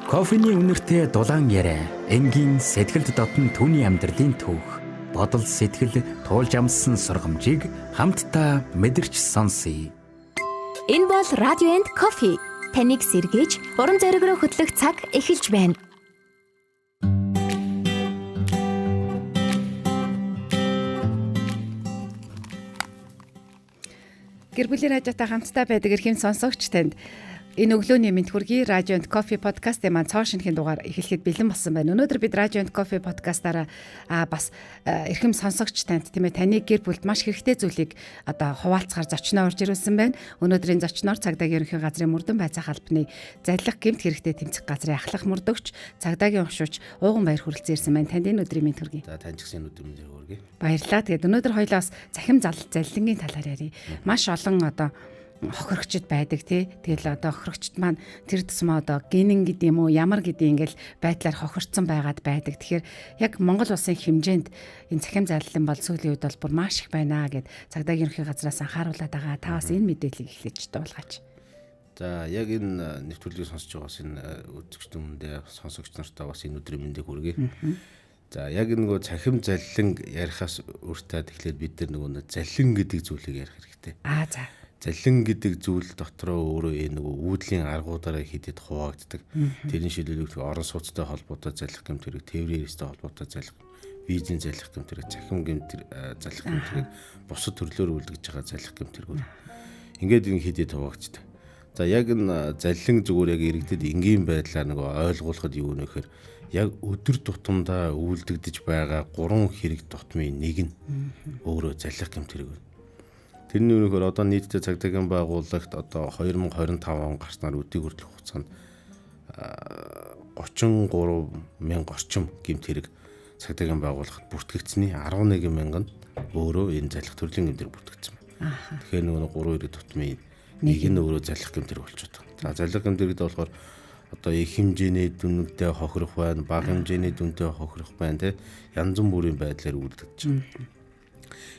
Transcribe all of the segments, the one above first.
Кофений үнэртэй дулаан яриа, энгийн сэтгэлд дотн түүний амьдралын түүх, бодол сэтгэл туулж амссан сургамжийг хамтдаа мэдэрч сонсъё. Энэ бол Radio and Coffee. Таныг сэргийж, урам зориг руу хөтлөх цаг эхэлж байна. Гэр бүлийн радиотой хамтдаа байдаг эрхэм сонсогч танд энэ өглөөний мэд хүргэе. Radio and Coffee podcast-ийн маань цоо шинэхэн дугаар эхлэхэд бэлэн болсон байна. Өнөөдөр бид Radio and Coffee podcast-аараа бас эрхэм сонсогч танд тийм ээ таны гэр бүлд маш хэрэгтэй зүйлийг одоо хуваалцахаар зочноо орж ирүүлсэн байна. Өнөөдрийн зочноор Цагдаагийн ерөнхий газрын мөрдөн байцаах албаны залилах гэмт хэрэгтэй тэмцэх газрын ахлах мөрдөгч Цагдаагийн уншууч Ууган Баяр хүрэлцэн ирсэн байна. Танд энэ өдрийн мэд хүргэе. За тань ч гэсэн өдрийн мэд хүргэе. Баярлалаа. Тэгээд өнөөдөр хоёлаа бас захим заллингийн талаар ярив. Маш олон одоо хохирогчд байдаг тий. Тэгэл одоо хохирогчд маань тэр тусмаа одоо гинэн гэдэг юм уу ямар гэдэг ингээл байдлаар хохирцсон байгаад байдаг. Тэгэхээр яг Монгол улсын хэмжээнд энэ захим зарлалын бол сүүлийн үед бол бүр маш их байна гэд Цагдаагийн ерөнхий газраас анхааруулад байгаа. Та бас энэ мэдээллийг эхлэж дуулгаач. За яг энэ нэвтрүүлгийг сонсож байгаа бас энэ үзэгчдүүндээ сонсогч нартаа бас энэ өдрийн мэндийг хүргэе. За яг нөгөө захим заллин ярихаас өөртөө тэгэхээр бид нар нөгөө заллин гэдэг зүйлийг ярих хэрэгтэй. За заллин гэдэг зүйл дотроо өөрөө энэ нөгөө үүдлийн аргуудаараа хідэд хуваагддаг. Тэрний шилжүүлэлт орон сууцтай холбоотой заллих гэмт хэрэг, тээврийн эрстэй холбоотой заллих, визийн заллих гэмт хэрэг, захим гэмт заллих гэмт хэрэг, бусад төрлөөр үлдэж байгаа заллих гэмт хэрэгүүд. Ингээд энэ хідэд хуваагддаг. За яг энэ заллин зүгээр яг иргэдэд энгийн байдлаар нөгөө ойлгуулахад юу нөхөр яг өдөр тутамдаа үйлдэгдэж байгаа 3 хэрэг тутмын нэг нь өөрөө заллих гэмт хэрэг. Тэрний үнэхээр одоо нийтдээ цагдаагийн байгууллагт одоо 2025 он гарснаар өдийг хүртэлх хугацаанд 33,000 орчим гэмт хэрэг цагдаагийн байгууллагт бүртгэгдсэний 11,000 нь өөрөө энэ заллих төрлийн гэмтэр бүртгэгдсэн байна. Тэгэхээр нөгөө 3 хэрэг тутмын нэг нь өөрөө заллих гэмтэр болчиход байна. За заллих гэмтэр гэдэг болохоор одоо их хэмжээний дүнтэй хохирох байна, бага хэмжээний дүнтэй хохирох байна, тэ янз бүрийн байдлаар үйлдэж байна.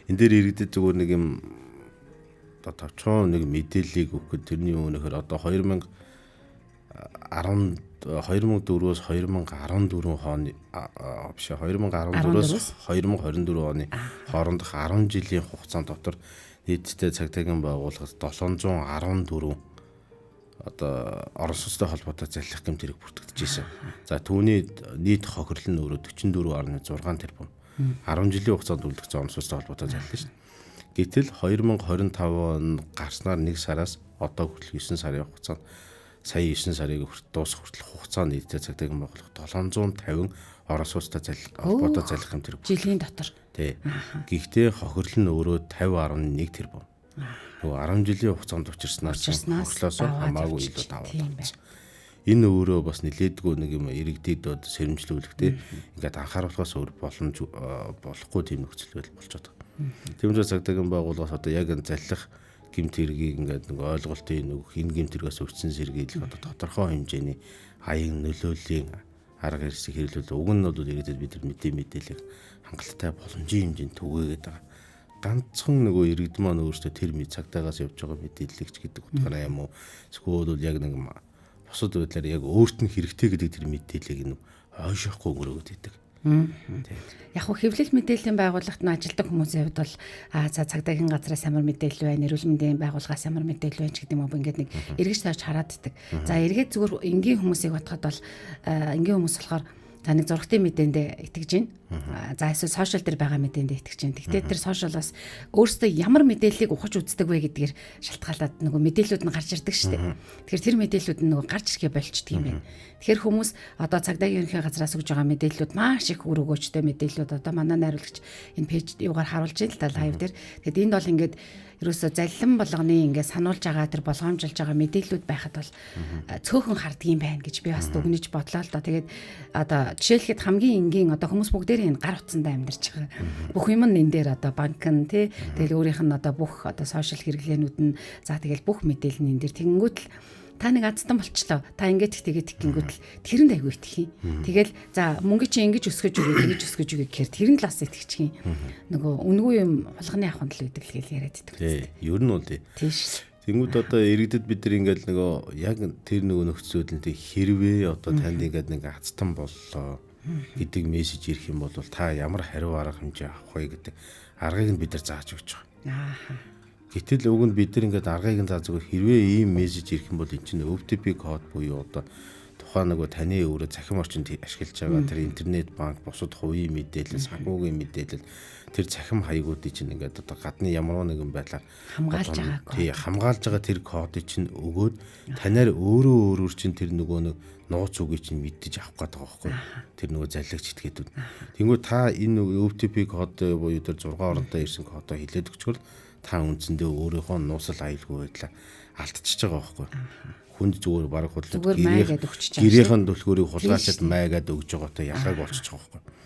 Энд дээр иргэдэд зүгээр нэг юм одоо товчхон нэг мэдээллийг өгөх тэрний өнөхөр одоо 2014-өөс 2014 оны биш 2014-өөс 2024 оны хоорондох 10 жилийн хугацаанд дотор нийтдээ цагдаагийн байгууллагад 714 одоо орон сууцтай холбоотой заллих гэмт хэрэг бүртгэгдэж байна. За түүний нийт хохирол нь өөрөө 44.6 тэрбум. 10 жилийн хугацаанд үлдэгдсэн орон сууцтай холбоотой заллих шин. Гэтэл 2025 он гарснаар 1 сараас одоо хүртэл 9 сарын хугацаанд сая 9 сарыг дуусах хүртэл хугацаанд нийтдээ цагдаагийн байгууллага 750 орон сууцтай холбоотой заллих гэмт хэрэг жилийн дотор. Тий. Гэхдээ хохирол нь өөрөө 50.1 тэрбум. Нөгөө 10 жилийн хугацаанд учирснаас хохирлоос хамаагүй илүү даваад байна. Энэ өөрөө бас нэлээдгүй нэг юм иргэдэд сэрэмжлүүлэхтэй ингээд анхааруулахаас өөр боломж болохгүй тийм нөхцөл байдал болчиход байгаа. Тиймээс цагдаагийн байгууллагаас одоо яг энэ заллих гэмт хэргийг ингээд нэг ойлголтын нэг энэ гэмт хэрэгээс өвчсөн сэргийлэх одоо тодорхой хэмжээний аян нөлөөллийн арга хэрэгсийг хэрэглүүл. Уг нь бол иргэдэд бид нар мэдээлэл хангалттай боломжийн хэмжээнд түгээгээд байгаа. Ганцхан нөгөө иргэд маань өөрсдөө тэр цагдаагаас явж байгаа мэдээлэлч гэдэг утгаараа юм уу? Эсвэл яг нэг бусад байдлаар яг өөрт нь хэрэгтэй гэдэг тэр мэдээллийг нь ойшоохгүй өнгөрөөд идэг. Яг хөө хэвлэл мэдээллийн байгууллагт нь ажилладаг хүмүүсийн хувьд бол цагдаагийн газраас ямар мэдээлэл байна, эрүүл мэндийн байгууллагаас ямар мэдээлэл байна ч гэдэг юм уу ингээд нэг эргэж тааж хараад ддаг. За эргээд зүгээр энгийн хүмүүсийг батхад бол энгийн хүмүүс болохоор за нэг зургтын мэдээндээ итгэж байна. За эсвэл сошиал дээр байгаа мэдээндээ итгэж байна. Гэхдээ тэр сошиалаас өөрсдөө ямар мэдээллийг ухаж үздэг вэ гэдгээр шалтгаалаад нөгөө мэдээллүүд нь гарч ирдэг шүү дээ. Тэгэхээр тэр мэдээллүүд нь нөгөө гарч ирэхэ болчдөг юм байна. Тэгэхээр хүмүүс одоо Цагдаагийн ерөнхий газраас өгж байгаа мэдээллүүд маш их үр өгөөжтэй мэдээллүүд одоо манай найруулагч энэ пэйж юугаар харуулж байна л та лайв дээр. Тэгэхэд энд бол ингээд ерөөсөө заллин болгоны ингээд сануулж байгаа тэр болгоомжилж байгаа мэдээллүүд байхад бол цөөхөн харддаг юм байна гэж би бас дүгнэж бодлоо л доо. Тэгээд одоо жишээлхэд хамгийн энгийн одоо хүмүүс бүгдээрээ энэ гар утсандаа амьдарч байгаа. Бүх юм нь энэ дээр одоо банк нь тий тэгэл өөрийнх нь одоо бүх одоо сошиал хэрэглээнүүд нь за тэгэл бүх мэдээлэл нь энэ дээр тэгэнгүүт л та нэг азтан болчлоо. Та ингэж тэгээд гингүүт л тэрэнд аягүй итгэх юм. Тэгэл за мөнгө чи ингэж өсгөж өгөө, ингэж өсгөж өгөө гэхээр тэрэнд л бас итгэчих юм. Нөгөө үнгүй юм хулганы ахын л үүдэл гэж яриад байдаг. Тий, ер нь бол тий. Тийш. Тэнгүүд одоо иргэдэд бид нар ингээд нөгөө яг тэр нөгөө нөхцөлөд нь хэрвээ одоо танд ингээд нэг хацтан боллоо гэдэг мессеж ирэх юм бол та ямар хариу арга хэмжээ авах вэ гэдэг аргыг нь бид нар зааж өгч байгаа. Гэтэл уг нь бид нар ингээд аргыг нь зааж өгөх хэрвээ ийм мессеж ирэх юм бол эн чинь OTP код буюу одоо тухайн нөгөө таны өөрөө цахим орчинд ашиглаж байгаа тэр интернет банк бусад хувийн мэдээлэл, санхүүгийн мэдээлэл тэр цахим хаягуудыг чинь ингээд одоо гадны ямар нэгэн байдлаар хамгаалж байгаа тэр кодыг чинь өгөөд танаар өөрөө чинь тэр нөгөө нэг нууц үгийг чинь мэддэж авах гэдэг байгаа байхгүй. Тэр нөгөө залгигч этгээдүүд. Тэнгүү та энэ OTP код буюу тэр 6 оронтой ирсэн кодоо хилээд өгчвөл та үндсэндээ өөрийнхөө нууцлал аюулгүй байдлаа алдчихж байгаа байхгүй. Хүнд зүгээр баг худлаад гэрийнхэн түлхүүрийг хулгайлаад майгаад өгж байгаатай яхаг болчихж байгаа байхгүй.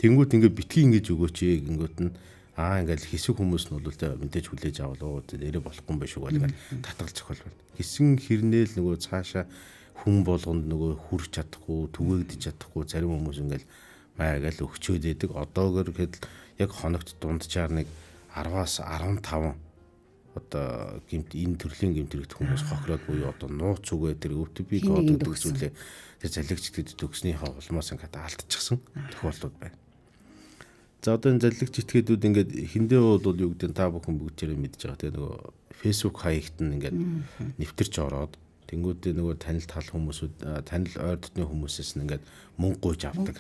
Тэнгүүд ингээд битгий ингэж өгөөч гингүүт нь ингээд хэсэг хүмүүс нь бол тэ мэдээж хүлээж авал нэрээ болохгүй юм биш үү гэл татгал зохиол байна. Хэсэн хэрнээл нөгөө цаашаа хүн болгонд нөгөө хүрч чадахгүй, түгээгдэж чадахгүй зарим хүмүүс ингээд майгаал өгчөөд идэг. Одоогөр гэхэд яг хоногт дунджаар нэг 10-аас 15 одоо гэмт энэ төрлийн гэмтрэгт хүмүүс хохироод буюу одоо нууц үгээ тэр OTP код гэдэг зүйлээ тэр залгигчдэд төгснөхийн улмаас ингээд алдчихсан тохиолдлууд байна. За одоо энэ залгигч этгээдүүд ингээд эхэндээ бол юу гэдэг та бүхэн бүгдээрээ мэдж байгаа тийм нөгөө Facebook хаягт нь ингээд нэвтэрч ороод тэнгүүдээ нөгөө танил тал хүмүүсүүд танил ойр дотны хүмүүсээс нь ингээд мөнгө гуйж авдаг.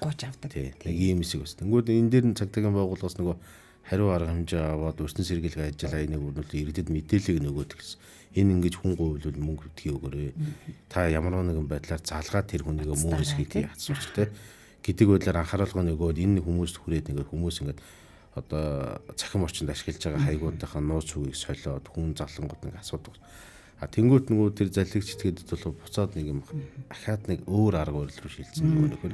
Тийм нэг ийм хэсэг бас. Тэнгүүд энэ дээр нь цагдаагийн байгууллагаас нөгөө хариу арга хэмжээ аваад өртөн сэргийлэх ажил аяны бүрнүүд иргэдэд мэдээлэл нөгөөд гэсэн. Энэ ингэж хүн гуйлвал мөнгө өгдгий өгөөрэй. Та ямар нэгэн байдлаар залгаад тэр хүнийг муу хэсгийг хацууч те гэдэг байдлаар анхааруулга нөгөөд энэ хүмүүст хүрээд ингээд хүмүүс ингээд одоо цахим орчинд ашиглаж байгаа хаягуудынхаа нууц үгийг солиод хүн залангууд нэг асуудаг. Тэнгүүт нөгөө тэр залгигч этгээдэд бол буцаад нэг юм ахаад нэг өөр арга барил руу шилжсэн нөгөө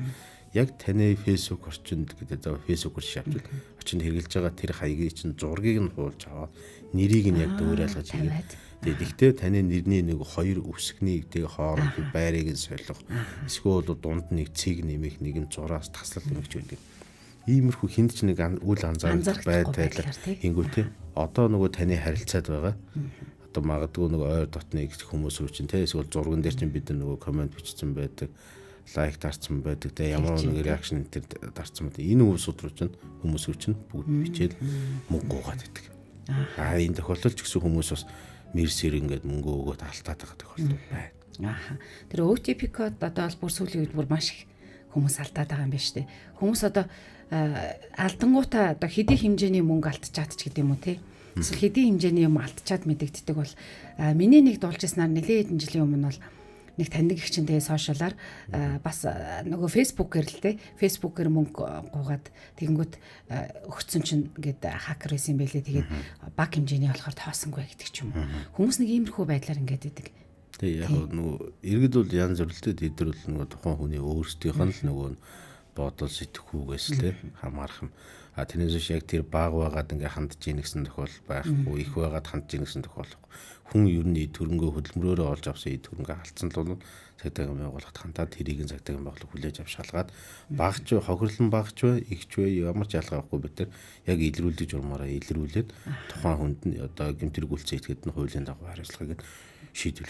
яг таны Facebook орчинд гэдэг за Facebook-оор шавчвал очинд хэрэгжилж байгаа тэр хаягийг чинь зургийг нь хуулж аваад нэрийг нь яг дөөрэлгэж хийгээд тэгэхдээ таны нэрний нэг хоёр үсгний тэг хооронд байрыг нь солих эсвэл дунд нэг цэг нэмэх нэгэн зураас таслал нэмэж байдаг. Иймэрхүү хүнд ч нэг үл анзаарах байдлаар ингүүтэй одоо нөгөө таны харилцаад байгаа одоо магадгүй нөгөө ойр дотны хүмүүс рүү чинь те эсвэл зурган дээр чинь бид нөгөө комент бичсэн байдаг лайк дарсан байдаг те ямар нэг реакшн тэр дарсан байдаг. Энэ хүмүүс рүү чинь бүгд бичээд мөнгө гуугаад байдаг. Энэ тохиолдолд ч гэсэн хүмүүс бас мерсэр ингээд мөнгө өгөөд алтаад байгаа тохиолдол байна. Тэр OTP код одоо бол бүр сүүлийн үед бүр маш их хүмүүс алдаад байгаа юм байна шүү дээ. Хүмүүс одоо алдангуудаа одоо хэдийн хэмжээний мөнгө алдчихад ч гэдэг юм уу те. Эсвэл хэдийн хэмжээний юм алдчихад мэдэгддэг бол миний нэг дуулж яснаар нэлээд хэдэн жилийн өмнө бол нэг таньдаг их чинь тэгээ сошиалаар бас нөгөө фэйсбүүкээр л те фэйсбүүкээр мөнгө гуугаад тэгэнгүүт өгцөн чинь ингээд хакер байсан юм байлээ тэгээд баг хэмжээний болохоор тоосонгүй гэдэг ч юм уу хүмүүс нэг иймэрхүү байдлаар ингээд идэг. Тэгээ яг нөгөө иргэд бол янз бүрэлтэй тэдэр бол нөгөө тухайн хүний өөрсдийнх нь л нөгөө бодол сэтгэхүйгээс л хамаарах юм. Тэрнээс яг тэр баг байгаад ингээ хандж ийн гэсэн тохиол байхгүй их байгаад хандж ийн гэсэн тохиол хүн ер нь төрөнгөө хөдөлмөрөөрөө олж авсан төрөнгөө алдсан л бол цагдаагийн байгууллагад хандаад тэрийг нь цагдаагийн байгууллага хүлээж авч шалгаад багч хохирлон багч бай ихч бай ямар ч ялгаа авахгүй бид нар яг илрүүлдэг журмаараа илрүүлээд тухайн хүнд нь одоо гэмтэргүүлцээ итгэхэд нь хуулийн дагуу хариуцлагыг шийдвэр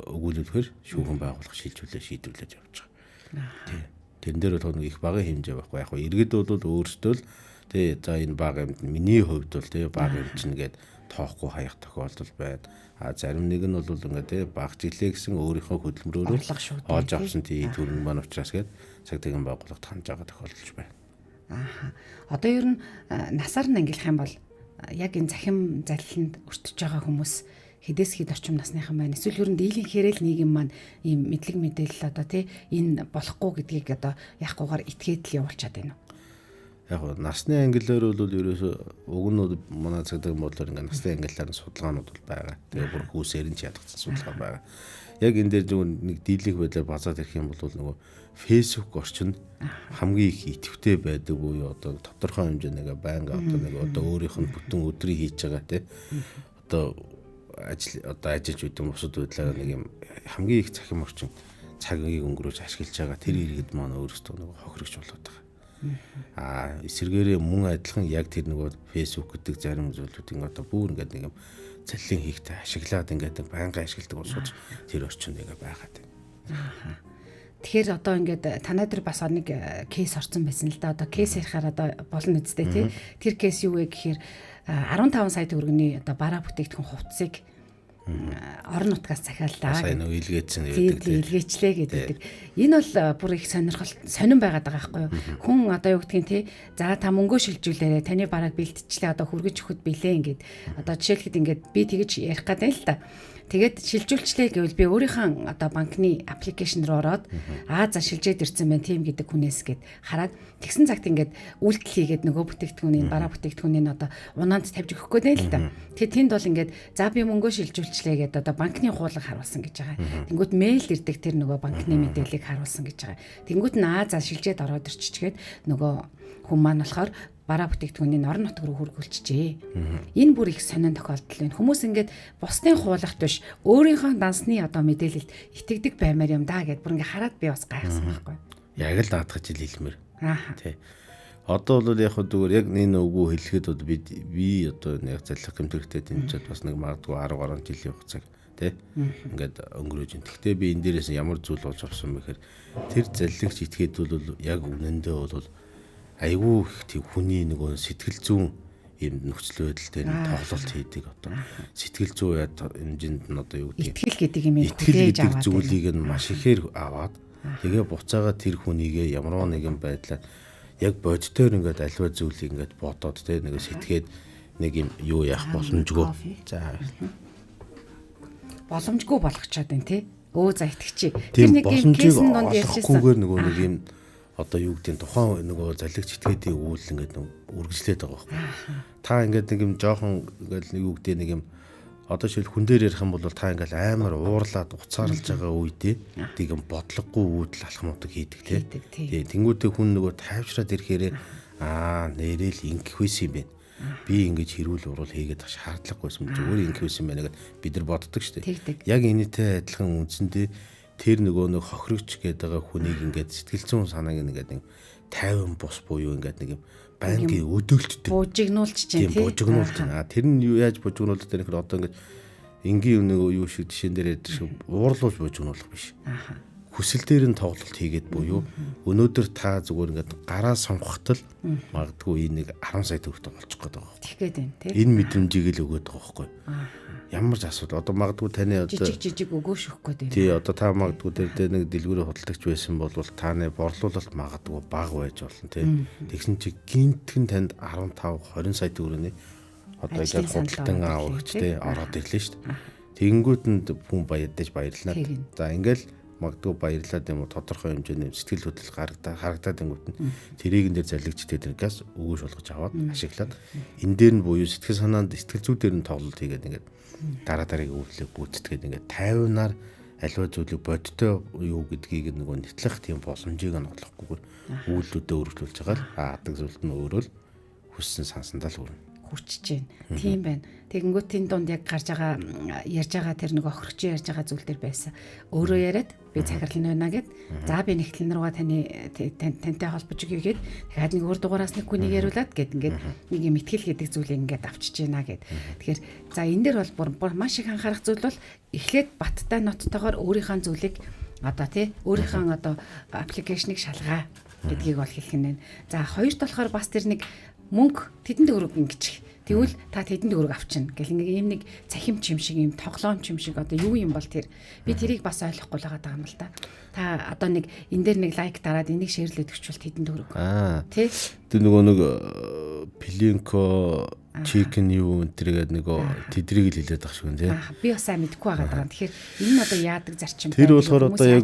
өгүүлэхээр шүүхэн байгууллага шийдвэрлэж явж байгаа. Тэрэн дээр бол нэг их багын хэмжээ байхгүй яг иргэд бол өөрсдөө л тий за энэ баг юмд миний хувьд бол тий баг юм чинь гээд тоохгүй хаях тохиолдол байна. Зарим нэг нь бол ингээд тий баг жилээ гэсэн өөрийнхөө хөдөлмөрөөрөө олж авсан тий төрөнд маань учраас гээд цагдаагийн байгууллагад хандж байгаа тохиолдолж байна. Одоо ер нь насаар нь ангилах юм бол яг энэ захим залиланд өртөж байгаа хүмүүс хэдээс хэд орчим насныхан байна. Эсвэл ер нь дийлэнхээрээ л нийгэм маань ийм мэдлэг мэдээлэл одоо тий энэ болохгүй гэдгийг одоо яахгүйгээр итгээд л явуулчаад байна уу? Яг насны ангиллаар бол ерөөсөө уг нь манай цагдаагийн бодлоор ингээд насны ангиллаар судалгаанууд бол байгаа. Тэгээ бүр хүүсээр нь ч ядгцсан судалгаа байгаа. Яг энэ дээр зөв нэг дийлэнх байдлаар базаад ирэх юм бол нөгөө Facebook орчин хамгийн их идэвхтэй байдаг буюу одоо тодорхой хэмжээний байнга одоо нэг одоо өөрийнх нь бүтэн өдрийг хийж байгаа тий одоо ажиллаж үйдэг бусад байдлаар нэг юм хамгийн их цахим орчин цагийг өнгөрөөж ашиглаж байгаа тэр иргэд маань өөрсдөө нэг хохирогч болоод байгаа. Эсвэргээрээ мөн адилхан яг тэр нөгөө Facebook гэдэг зарим зүйлүүдийн одоо бүр ингээд нэг юм цалин хийхтэй ашиглаад ингээд байнгын ашигладаг улсууд тэр орчинд ингээд байгаад байна. Тэгэхээр одоо ингээд танай дээр бас нэг кейс орсон байсан л да. Одоо кейс ярихаар одоо болно үстэй тий. Тэр кейс юу вэ гэхээр 15 сая төгрөгийн одоо бараа бүтээгдэхүүн хувцсыг орон нутгаас захиаллаа. Сайн уу илгээсэн гэдэг. Илгээчлээ гэдэг. Энэ бол бүр их сонирн байгаад байгаа байхгүй юу? Хүн одоо юу гэдгийг тий. За та мөнгөө шилжүүлээрэ таны барааг бэлтжлээ одоо хүргэж өгөхөд билээ ингээд. Одоо жишээлхэд ингээд би тэгэж ярих гэдэг л да. Тэгээд шилжүүлчлээ гэвэл би өөрийнхөө одоо банкны аппликейшн руу ороод за шилжээд ирсэн байна тийм гэдэг хүнээс гээд хараад тэгсэн цагт ингээд үйлдэл хийгээд нөгөө бүтээгдэхүүнийг бараа бүтээгдэхүүнийг одоо унаанд тавьж өгөх гээд л да. Тэгээд тэнд бол ингээд за би мөнгөө шилжүүлчлээ гэдэг одоо банкны хуулаг харуулсан гэж байгаа. Тэнгүүт мэйл ирдэг тэр нөгөө банкны мэдээллийг харуулсан гэж байгаа. Тэнгүүт нь за шилжээд ороод ирчихгээд нөгөө хүн маань болохоор бараа бүтээгдэхүүнийг орон нутг руу хөргүүлчихжээ. Энэ бүр их сонин тохиолдол байна. Хүмүүс ингээд бусдын хуулахт биш өөрийнхөө дансны одоо мэдээлэлд итгэдэг баймаар юм да гэд бүр ингээд хараад би бас гайхсан байхгүй. Яг л даатгаж хэлмээр. Тий. Одоо бол яг зүгээр яг энэ үгөө хэлэхэд би одоо яг залхах гэмтэрхтэй тэмцээд бас нэг магадгүй 10 гаруй жилийн хугацааг тий ингээд өнгөрөөж ин. Гэхдээ би энэ дээрээс ямар зүйл болж авсан бэхээр тэр залхигч итгээд бол яг үнэндээ бол айгүй их тийм хүний нөгөө сэтгэл зүйн юм нөхцөл байдалтай тоглолт хийдэг одоо сэтгэл зүй хэмжээнд нь одоо юу гэдэг итгэл гэдэг юм хүлээж аваад зүйлийг нь маш ихээр аваад тэгээ буцаагаад тэр хүнийгээ ямар нэгэн байдлаар яг бодтоор ингээд альва зүйлийг ингээд бодоод тэ нэг сэтгээд нэг юм юу яах боломжгүй за боломжгүй болгочоод байна тий за итгэчи тэр нэг юм кейсэн донд ярьжсэн нөгөө нэг юм одоо юу гэдэг тухайн нөгөө залхигч итгээдийн үйл ингээд үргэлжлээд байгаа байхгүй. Та ингээд нэг юм жоохон ингээд юу гэдэг нэг юм одоо шил хүн дээр ярих юм бол та ингээд амар уурлаад уцаарлаж байгаа үедээ тийг юм бодлогогүй үүдэл алхмуудыг хийдэг тий. Тэнгүүтээ хүн нөгөө тайвшраад ирэхээр нэрэл ингэх байсан юм байна. Би ингэж хэрүүл урал хийгээд шаардлагагүйсэн зүгээр ингэх байсан байна гэдэг бид нар боддог шүү дээ. Яг энэтэй адилхан үндсэндээ тэр нөгөө нэг хохирогч гэдэг байгаа хүнийг ингээд сэтгэл зүйн санааг ингээд нэг 50 бус буюу ингээд нэг юм байнгын өдөөлттэй бужигнуулж чинь тийм бужигнуулж байна. Тэр нь юу яаж бужигнуулдаг вэ гэхээр одоо ингээд энгийн нэг юу шиг жишээн дээр ярьдаг шиг уурлуулж бужигнуулах биш. Хүсэл дээр нь тоглолт хийгээд буюу өнөөдөр та зүгээр ингээд гараа сонгохтол магадгүй энэ нэг 10 сая төгрөгтэй болчих гээд байгаа. Тэгэхэд байна тийм. Энэ мэдрэмжийг л өгöd байгаа байхгүй. Ямар ч асуудал одоо магадгүй таны одоо жижиг өгөөшөх гээд байна. Тий одоо та магадгүй дээр нэг дэлгүүрийн худалдагч байсан бол таны борлуулалт магадгүй бага байж болно тий. Тэгсэн чи гинтхэн танд 15 20 сая төгрөний одоо яг худалдан аврагч тий ороод ирлээ шүү дээ. Тэнгүүтэнд хүн баярлаж баярлнаа. За ингээл магадгүй баярлаад юм уу тодорхой хэмжээний сэтгэл хөдлөл харагдаад ингүүт нь тэрийг энэ дээр залгичтэй тэргээс өгөөж болгож аваад ашиглаад энэ дээр нь буюу сэтгэл санаанд сэтгэл зүй дээр нь тоглолт хийгээд ингээд дараа дараагийн үйлдэлийг гүйцэтгээд ингээд 50-аар аливаа зүйлийг бодтой юу гэдгийг нөгөө нэтлэх тийм боломжийг нь олохгүйгээр үйлдэлүүдэд өргөжлүүлж байгаа л адаг зүйлд нь өөрөө л хүссэн сансандаа л хүрнэ. Хүрчиж байна. Тийм байна. Тэгэнгүүт энэ дунд яг гарч байгаа ярьж байгаа тэр нэг охирч ярьж байгаа зүйл дээр байсан. Өөрөө яриад би захирлан байна гэд. За би нэгтлэн руугаа тантай холбож өгье гэд. Дахиад нэг өөр дугаараас нэг хүнийг яриулаад гэд ингээд нэг юм ихтгэл гэдэг зүйлийг ингээд авчиж байна гэд. Тэгэхээр за энэ дээр бол бүр маш их анхаарах зүйл бол эхлээд баттай ноттойгоор өөрийнхөө зүйлийг одоо тий өөрийнхөө одоо аппликейшнийг шалгаа гэдгийг бол хэлэх нь байна. За хоёрт болохоор бас тэр нэг мөнгө тэдэн төгрөг ингэж тэгвэл та тэдэн төгрөг авчна гэл ингээ ийм нэг цахимч юм шиг ийм тоглоомч юм шиг одоо юу юм бол тэр би тэрийг бас ойлгохгүй л байгаа юм л да. Та одоо нэг энэ дээр нэг лайк дараад энийг шеэрлээд өчвөл тэдэн төгрөг. Тий. Тэр нөгөө нэг Пленко чикен юу энтергээд нөгөө тэдрийг л хэлээд ах шиг нэ. Би бас сайн мэдэхгүй байгаа даа. Тэгэхээр энэ нь одоо яадаг зарчим Тэр болохоор одоо яг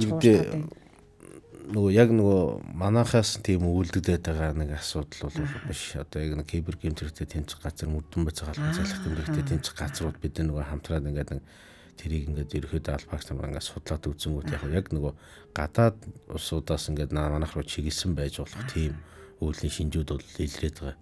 нөгөө яг нөгөө манахаас тийм үйлдэгдээд байгаа нэг асуудал бол биш. Одоо яг нэг кибер гэмтэрхтэй тэмцэх газар мөрдөн бац галбан залхах гэмтэрхтэй тэмцэх газрууд бид нөгөө хамтраад ингээд нэг тэрийг ингээд ерөөдөө албаагч нар ингээд судлаад үзэнгүүт яг нөгөө гадаад улсуудаас ингээд манах руу чиглэсэн байж болох тийм өвлийн шинжүүд бол илрээд байгаа.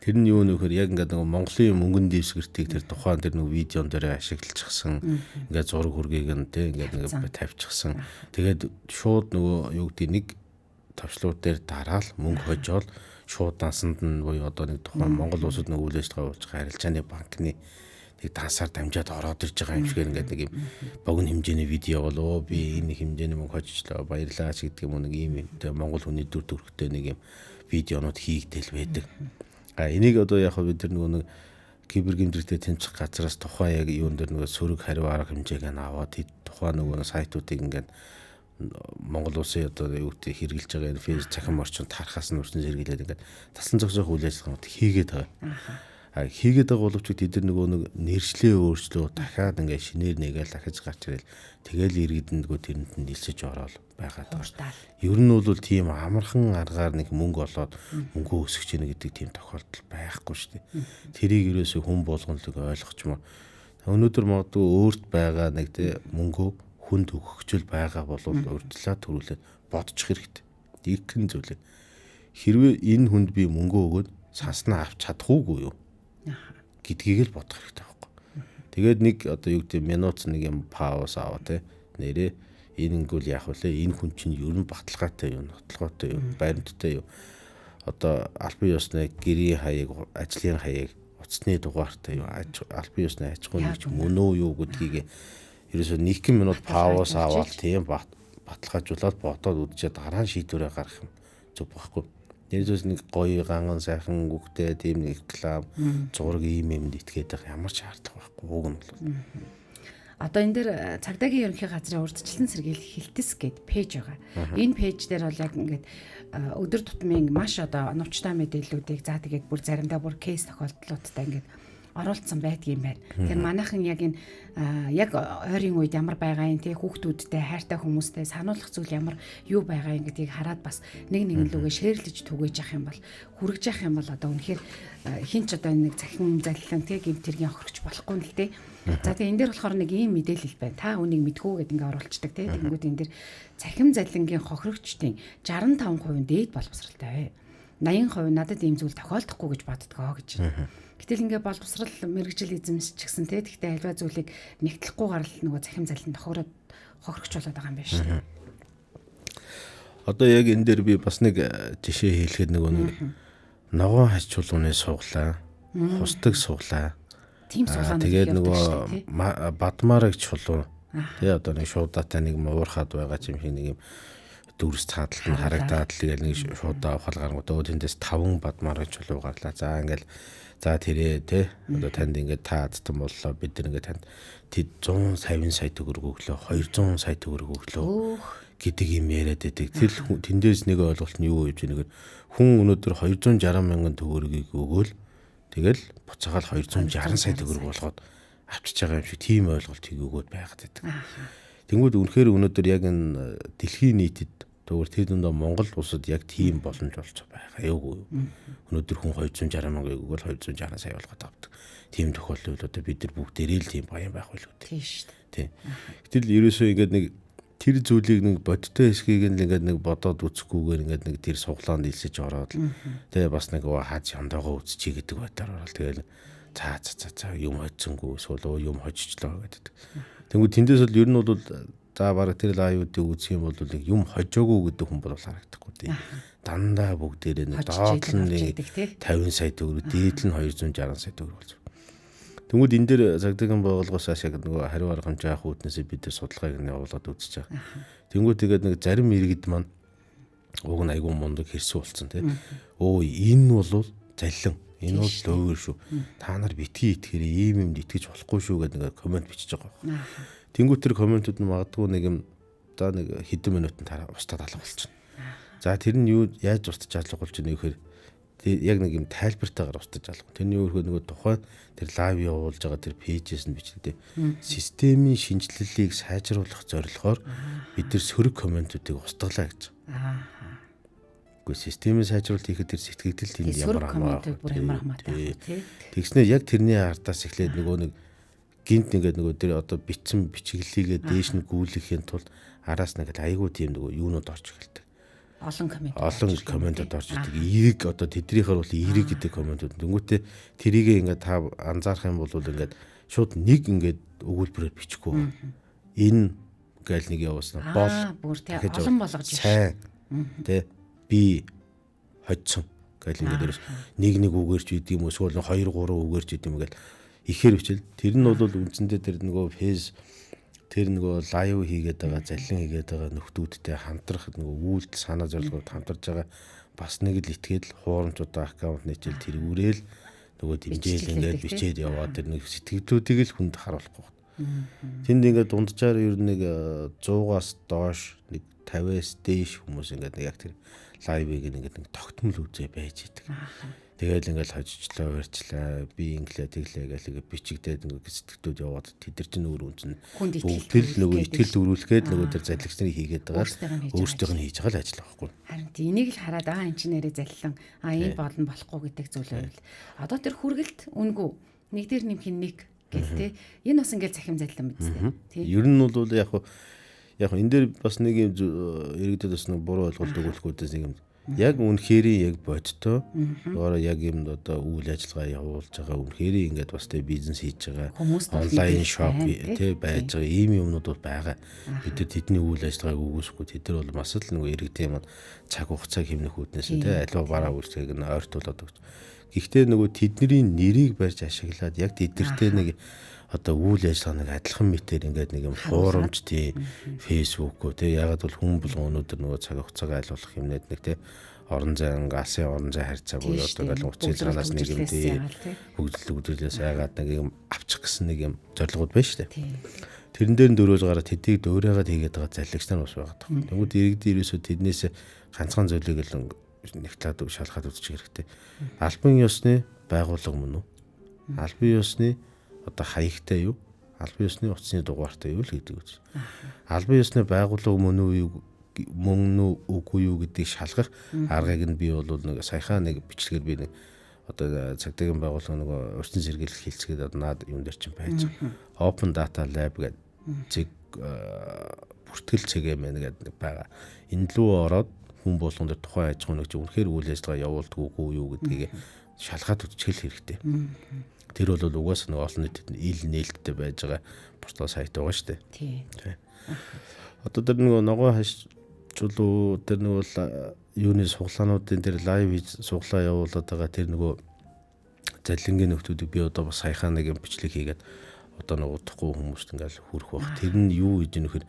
Тэр нь юу нөхөр яг ингээд нөгөө Монголын мөнгөн дэвсгэртийг тэр тухайн тэр нөгөө видеон дээр ашиглажчихсан. Ингээд зураг хүргийг нь тэг ингээд нэг тавьчихсан. Тэгээд шууд нөгөө юу гэдэг нэг товчлууд дээр дараал мөнгө хожоол шууд дансанд нь буюу одоо нэг тухайн Монгол улсад нэг үйл ажиллагаа болж байгаа арилжааны банкны нэг дансаар дамжаад ороод ирж байгаа юм шиг ингээд нэг юм богино хэмжээний видео болоо би энэ хэмжээний мөнгө хожижлоо баярлаа ч гэдэг юм нэг ийм Монгол хүний дүр төрхтэй нэг юм видеонууд хийгдэл байдаг. Энийг одоо яг бид нар нэг кибер гэмтрэлтэй тэмцэх газраас тухайн яг юун дээр нэг сөрөг хариу арга хэмжээг нь аваад тухайн нөгөө сайтуудыг ингээд Монгол улсын одоо юу гэдэг хэрэгжилж байгаа энэ фейс цахим орчинд тархаас нь өрсөн зэрэглээд ингээд таслан зогсоох үйл ажиллагаанууд хийгээд байгаа. Хийгээд байгаа боловч тэд нөгөө нэг нэршлээ өөрчлөө дахиад ингээд шинээр нэгээл дахиж гарч ирэл тэгэл иргэдэнд нөгөө тэрэнд нь нэлсэж ороод байгаа даа. Ер нь бол тийм амархан аргаар нэг мөнгө олоод мөнгө өсгөж ийнэ гэдэг тийм тохиолдол байхгүй шүү дээ. Тэрийг ерөөсөө хүн болгонлог ойлгочмоор өнөөдөр магадгүй өөрт байгаа нэг тийм мөнгө хүнд өгөхжөл байгаа бол урьдлаа төрүүлээд бодчих хэрэгтэй. Ирхэн зүйлээ. Хэрвээ энэ хүнд би мөнгө өгөөд саснаа авч чадах уугүй юу? Гэдгийг л бодох хэрэгтэй байхгүй. Тэгээд нэг одоо юу гэдэг минут нэг юм пауз аваа те. Нэрээ энэ ингүүл яах вэ? Энэ хүн чинь ер нь баталгаатай юу, нотлоготой юу, баримттай юу? Одоо албан ёсны гэрийн хаяг, ажлын хаяг, утасны дугаартай юу, албан ёсны аж ахуйн нэгж мөн үү юу гэдгийг ерөөсөө 1 минут пауз аваад тийм баталгаажуулаад бодоод үдчихэд дараа нь шийдвэрээ гаргах юм зүг байхгүй. Ерөөс нэг гоё ганган сайхан үгтэй тийм нэг реклам зураг ийм юмд итгээд байгаа ямар ч шаардлага байхгүй. Уг нь бол. Одоо энэ дээр цагдаагийн ерөнхий газрын урьдчилан сэргийлэх хилтэс гэдэг пэйж байгаа. Энэ пэйж дээр бол яг ингээд өдөр тутмын маш одоо оновчтой мэдээллүүдийг за тэгээд бүр заримдаа бүр кейс тохиолдлуудтай ингээд оруулсан байдгийм байна. Тэгэхээр манайхан яг энэ яг ойрын үед ямар байгаа юм те хүүхдүүдтэй хайртай хүмүүстэй сануулгах зүйл ямар юу байгаа юм гэдгийг хараад бас нэг лүгээ шеэрлэж түгээж явах юм бол хүрэж явах юм бол одоо үнэхээр хинч одоо нэг цахим заллан те гэмтэргийн охирч болохгүй л те. За тэгээ энэ дээр болохоор нэг ийм мэдээлэл байна. Та үнийг мэдхүү гэдэг ингээ оруулцдаг те. Тэнгүүд энэ дээр цахим заллангийн хохирогчдын 65% дээд боловсралтай бай. 80% надад ийм зүйл тохиолдохгүй гэж боддгоо гэж. Гэтэл ингээ боловсрал мэрэгжил эзэмс ч гэсэн те. Гэхдээ альва зүйлийг нэгтлэхгүй гарал нөгөө цахим заллан хохирогч болоод байгаа юм байна шүү дээ. Одоо яг энэ дээр би бас нэг жишээ хэлэхэд нөгөө ногоон хач чулууны суглаа, хусдаг суглаа. Тийм суглаа. Тэгээд нөгөө бадмараг чулуу. Тэгээ одоо нэг шуудатай нэг уурхаад байгаа юм шиг нэг юм дүрс цаадалт нь харагдаад л гээд нэг шуудаа ухаалгаар одоо тэндээс 5 бадмараг чулуу гарлаа. За ингээл за тэрээ те одоо танд ингээд таадсан боллоо бид нар ингээд танд тэд 150 сая төгрөг өглөө 200 сая төгрөг өглөө гэдэг юм яриад байдаг. Тэр тэндээс нэг ойлголт нь юу гэж нэгээр хүн өнөөдөр 260 мянган төгрөгийг өгөөл тэгэл буцаагаал 260 сая төгрөг болгоод авчиж байгаа юм шиг тийм ойлголтыг өгөөд байгаад байдаг. Тэнгүүд үнэхээр өнөөдөр яг энэ дэлхийн нийтэд тэгвэл тэр дундаа Монгол улсад яг тийм боломж болж байгаа юу? Өнөөдөр хүн 260 мянган өгөөл 260 сая болгоод авдаг. Тийм тохиолдол одоо бид нар бүгдээрээ л тийм баян байх байлгүй. Тийм шүү Тийм. дээ. Гэтэл ерөөсөө ингээд нэг тэр зүйлийг нэг бодтой хэсгийг ингээд нэг бодоод үзэхгүйгээр ингээд нэг тэр суглаанд илсэж ороод тэгээ бас нэг хаач хондоогоо үзчихье гэдэг байдлаар ороод тэгэл за юм хоцсонгүй эсвэл юм хожижлоо гэдэг. Тэнгүүд тэндээс бол ер нь бол за бараг тэр лайвуудыг үзэх юм бол юм хожоогүй гэдэг хүн бол харагдахгүй тийм. Дандаа бүгдээрээ нэг доод нь нэг 50 сая төгрөг, дээд нь 260 сая төгрөг болж. Тэнгүүд энэ дээр цагдаагийн байгууллагаас яг нөгөө хариу арга хэмжээ авах үүднээсээ бид нар судалгааг нь явуулаад үзэж байгаа. Тэнгүүд тэгээд нэг зарим иргэд маань уг нь айгүй мундаг хэрсүү болсон тийм. Өө энэ бол заллин. Энэ бол дөөр шүү. Та нар битгий итгэхээр ийм юмд итгэж болохгүй шүү гэдэг нэг комент бичиж байгаа. Тэнгүүд тэр комментууд нь магадгүй нэг юм за нэг хэдэн минутанд устдаад алга болчихно. За тэр нь юу яаж устдаж алга болж байна вэ гэхээр яг нэг юм тайлбартаагаар устдаж алга. Тэрний өөрхөө нөгөө тухайн тэр лайв явуулж байгаа тэр пэйжээс нь бичдэг. Системийн шинжилэлийг сайжруулах зорилгоор бид тэр сөрөг комментуудыг устгалаа гэж. Гэхдээ системийн сайжруулалт хийхэд тэр сэтгэгдэл тийм ямар хамаатай. Тэгснээр яг тэрний ардаас эхлээд нөгөө нэг гинт нэгээд нөгөө тэр одоо бичсэн бичиглэлийгээ дээш нь гүйлгэхийн тулд араас нэг айгүй тийм нөгөө юунууд орж эхэлдэг. Олон комментод орж ирдэг. Эерэг одоо тэднийхэр бол эерэг гэдэг комментууд. Тэнгүүтээ тэрийгээ ингээд та анзаарах юм бол ингээд шууд нэг ингээд өгүүлбэрээр бичихгүй. Энэ гээл нэг явуулсан бол бүр тий олон болгож сайн тий би хоцсон гэл ингээд нэг үгээрч үйд юм эсвэл 2 3 үгээрч үйд юм гэл ихээр бичэл. Тэр нь бол үндсэндээ тэр нөгөө фейс тэр нөгөө лайв хийгээд байгаа, заллин хийгээд байгаа нөхдүүдтэй хамтрах нөгөө үйлдэл санаа зорилгоод хамтарж байгаа бас нэг л итгээд хуурамчуудаа аккаунт нэчил тэргүүрэл нөгөө дэмжээл ингээд бичээд яваад тэр нэг сэтгэлдүүдийг л хүнд харуулахгүй. Тэнд ингээд дунджаар ер нь нэг 100-аас доош нэг 50-аас дээш хүмүүс ингээд яг тэр лайвыг ингээд нэг тогтмол үзээ байж идэг. Тэгэл ингээл хожижлоо барьчлаа би инглээ тэглээ гэл бичигдээд нэг сэтгэлдүүд яваад тэд нар чинь өөр үнэн бүгд л нөгөө итгэл төрүүлэхэд нөгөө тэр залгич нарыг хийгээд байгаа өөрсдийнх нь хийж байгаа л ажил байхгүй. Харин энийг л хараад энэ чинь нэрээ заллан энэ болно болохгүй гэдэг зүйл байвал одоо тэр хүргэлт үнгүй нэг дээр нэмэх нэг гэл те энэ бас ингээл захим заллан мэдтэй тий. Ер нь бол яг энэ дээр бас нэг юм иргэдэд бас нэг буруу ойлголт өгүүлэхгүйдээс нэг юм яг үнэхээр яг бодтой өөрөө яг юм одоо үйл ажиллагаа явуулж байгаа үнэхээр ингээд бас тэ бизнес хийж байгаа онлайн шоп тэ байж байгаа ийм юмнууд бол байгаа. Бид нар тэдний үйл ажиллагааг үгүйсэхгүй тэд нар бол бас л нэг иргэдийн маань цаг хугацааг хэмнэх үүднээс тэ аливаа бараа үйлчлэгийг нь ойртуулад өгч. Гэхдээ нөгөө тэдний нэрийг барьж ашиглаад яг тэдэртэй нэг одоо үйл ажиллагаа нэг адилхан мэтэр ингээд нэг юм хуурамч тий фэйсбүүкөө тий ягаад бол хүн болгоо өнөөдөр нөгөө цаг хугацаагаа айлуулах юмнээд нэг тий орон зай алсын орон зай харьцаа буюу одоо ингээл уцын цаанаас нэг юм тий хөгжлөлөөс айгаад нэг юм авчих гэсэн нэг юм зорилгууд байна шүү дээ. Тэрэн дээр дөрөөл гараад тэдийг дөөрөөд хийгээд байгаа залгич нар бас байгаа тох. Тэгвэл иргэд ерөөсөө тэднээс ганцхан зүйлийг л нэг талаад шалгаад үзчих хэрэгтэй. Албан ёсны байгууллага мөн үү? Албан ёсны одоо хаягтай юу? Албан ёсны утасны дугаартай юу л гэдэг үз. Албан ёсны байгууллага мөн үү үгүй юу гэдгийг шалгах аргыг нь би бол нэг саяхан нэг бичлэгээр би нэг одоо цагдаагийн байгууллага нэг урьдчилан сэргийлэх хэлцгээд одоо наад юм дээр чинь байж байгаа. Open Data Lab гэдэг зэг бүртгэл цэгэм гэдэг байгаа. Энэ лүү ороод хүн болгон дээр тухайн аж ахуйн нэг үнэхээр үйл ажиллагаа явуулдаг үгүй юу гэдгийг шалгаад үзчихэл хэрэгтэй. Тэр бол угаасаа нэг олон нийтэд ил нээлттэй байж байгаа портал сайт байгаа шүү дээ. Тий. Одоо тэр нэг ногоо хашчулуу тэр нэг бол юуны суглаануудын тэр лайв суглаа явуулаад байгаа тэр нөгөө заллингийн нөхдүүдийг би одоо бас саяхан нэг юм бичлэг хийгээд одоо нэг удахгүй хүмүүст ингээл хүрэх баг. Тэр нь юу гэж нөхөр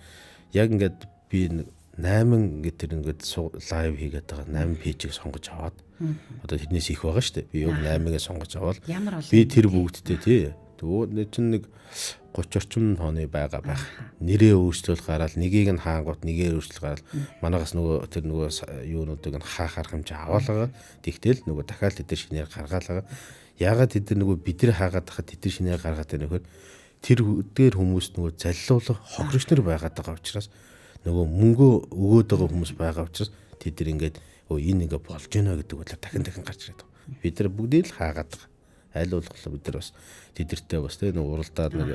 яг ингээд би 8 гэдэг тэр ингээд лайв хийгээд байгаа 8 пэйжийг сонгож аваад одоо тэрнээс их байгаа шүү дээ. Би яг 8-ыг сонгож аваад би тэр бүгдтэй тий. Тэгвэл чинь нэг 30 орчим тооны байгаа байх. Нэрээ өөрчлөл гараад нэгийг нь хаангууд нэгээр өөрчлөл гараад манайгаас нөгөө тэр нөгөө юунуудыг нь хаах хэмжээ аваалгаа. Тэгтэл нөгөө дахиад тэд нар шинээр гаргаалгаа. Яагаад тэд нар нөгөө бид нар хаагаад тахад тэд нар шинээр гаргаад байна нөхөр тэр дээр хүмүүс нөгөө заллуулах хохирогч нар байгаад байгаа учраас нөгөө мөнгөө өгөөд байгаа хүмүүс байгаа учраас тэд нар ингээд энэ ингээ болж гэнэ гэдэг бодлоо дахин гарч ирээд байгаа. Бид нар бүгдийг л хаагаад байгаа. Аль болохоор бид нар бас тэдэртэй бас тэ нэг уралдаад нэг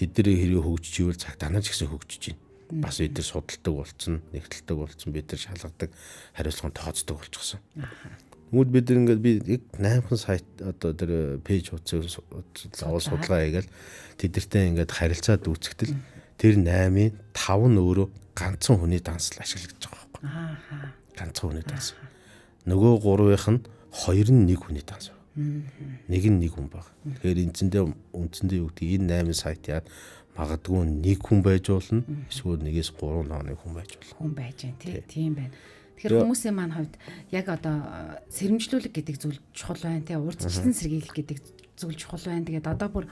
тэдний хэрэг хөгжиж ивэл цаг данаж гэсэн хөгжиж байна. Бас бид нар судалдаг болцсон, нэгтэлдэг болцсон, бид нар шалгадаг, хариуцлагын тооцдог болчихсон. Тэгвэл бид нар ингээд би 8хан сайт одоо тэр пэйж хуудсыг заавал судалгаа хийгээл тэдэртэй ингээд харилцаад үүсгэтэл тэр 8-ын 5 нь өөрөө ганцхан хүний дансал ашиглаж байгаа байхгүй. Ганцхан хүний данс. Нөгөө 3-ийнх нь 2 нь нэг хүний данс. Нэг нь нэг хүн баг. Тэгэхээр үндсэндээ юу гэдэг энэ 8 сайт яа магадгүй нэг хүн байж болно. Эсвэл 1-ээс 3 нооны хүн байж болно. Хүн байж байна тийм байна. Тэгэхээр хүмүүсийн маань хувьд яг одоо сэрэмжлүүлэг гэдэг зүйл чухал байна тий. Урьдчилан сэргийлэх гэдэг зүйл чухал байна. Тэгээд одоо бүр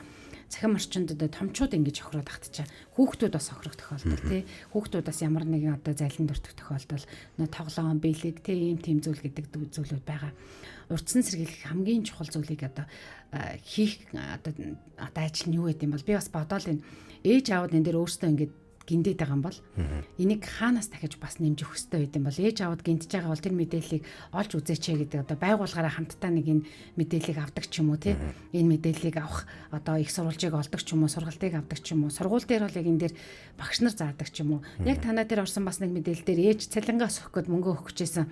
цахим орчинд одоо томчууд ингэж охироод ахтчаа. Хүүхдүүд бас охирох тохиолдол тий. Хүүхдүүд бас ямар нэгэн одоо залин дуртах тохиолдол тоглоом бэлэг тий ийм тийм зүйл гэдэг зүйлүүд байгаа. Урьдчилан сэргийлэх хамгийн чухал зүйлийг одоо хийх одоо ажил нь юу гэдэг юм бол би бас бодоол энэ ээж аауд энэ дээр өөрсдөө ингэж гиндэд байгаа юм бол энийг хаанаас дахиж бас нэмжих хөстэй байд юм бол ээж аауд гинтэж байгаа бол тэр мэдээллийг олж үзээч гэдэг одоо байгууллагаараа хамтдаа нэг энэ мэдээллийг авдаг ч юм уу тий энэ мэдээллийг авах одоо их сурвалжийг олдог ч юм уу сургалтыг авдаг ч юм уу сургууль дээр бол яг энэ дээр багш нар заадаг ч юм уу яг танаа дээр орсон бас нэг мэдээлэл дээр ээж цалингаа өсгөх гээд мөнгө өгөх гэжсэн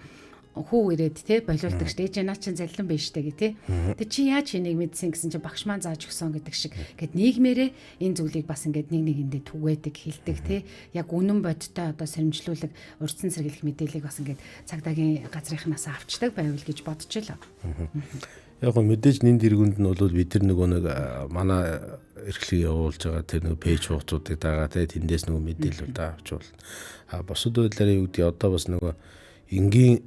хүү ирээд те болиулдаг ш. Ээж наа чин заллан байж штэ гэ те. Тэг чи яаж энийг мэдсэн гэсэн чи багш маань зааж өгсөн гэдэг шиг. Гэт нийгмээрээ энэ зүйлийг бас ингээд нэг нэгэндээ түгээдэг, хэлдэг те. Яг үнэн бодтой одоо сэрэмжлүүлэг, урьдчилан сэргийлэх мэдээллийг бас ингээд цагдаагийн газрынханаас авчдаг байвал гэж бодож байлаа. Яг гоо мэдээж нэн дэргэнд нь бол бид нар нөгөө нэг манай эрхлэг явуулж байгаа тэр нөгөө пэйж хуудсуудыг дагаа те тэндээс нөгөө мэдээлэлүүд авч болно. Босод байдлаар юу гэдэг одоо бас нөгөө энгийн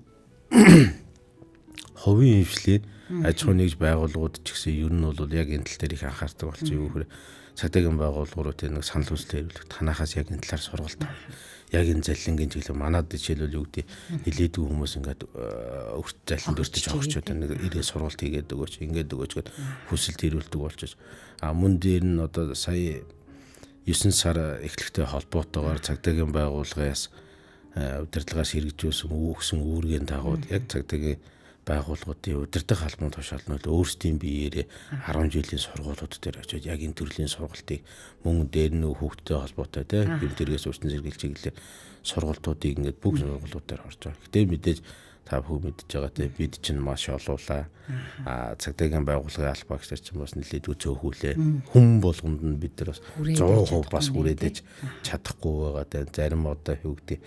хувийн хвшлийн аж ахуйн нэгж байгууллагууд ч гэсэн ер нь бол яг энэ тал дээр их анхаардаг болсон юу гэхээр цагдаагийн байгууллагууд тэр нэг санал хүслээ хэрэглэх танахаас яг энэ талаар сургалт авах. Яг энэ заллингийн чиглэл манад жишээлбэл юу гэдэг нилээдгүй хүмүүс ингээд өрт заллинд өртөж авах ч гэдэг нэг ирээ сургалт хийгээд өгөөч ингээд өгөөч гэд хүсэлт ирүүлдэг болчих. Мөн дээр нь одоо сая 9 сар эхлэхтэй холбоотойгоор цагдаагийн байгууллагаас удирдлагаас хэрэгжүүлсэн өгсөн үүргийн дагуу яг цагдаагийн байгууллагуудын удирдах албан тушаалнууд өөрсдийн биеэрээ 10 жилийн сургуулиуд дээр очиод яг энэ төрлийн сургалтыг мөн дээр нь хүүхдтэй холбоотой те гэмтэргээс урьдчилан сэргийлэх чиглэлээр сургалтуудыг ингээд бүх сургуулиуд дээр орж байгаа. Гэтэ мэдээж та бүхэн мэдж байгаа те бид чинь маш олуулаа. Цагдаагийн байгууллагын албаа гэж чинь бас нэлээд зөөхүүлээ. Хүн болгонд нь бид нар бас 100% бас хүрээдэж чадахгүй байгаа те зарим одоо юу гэдэг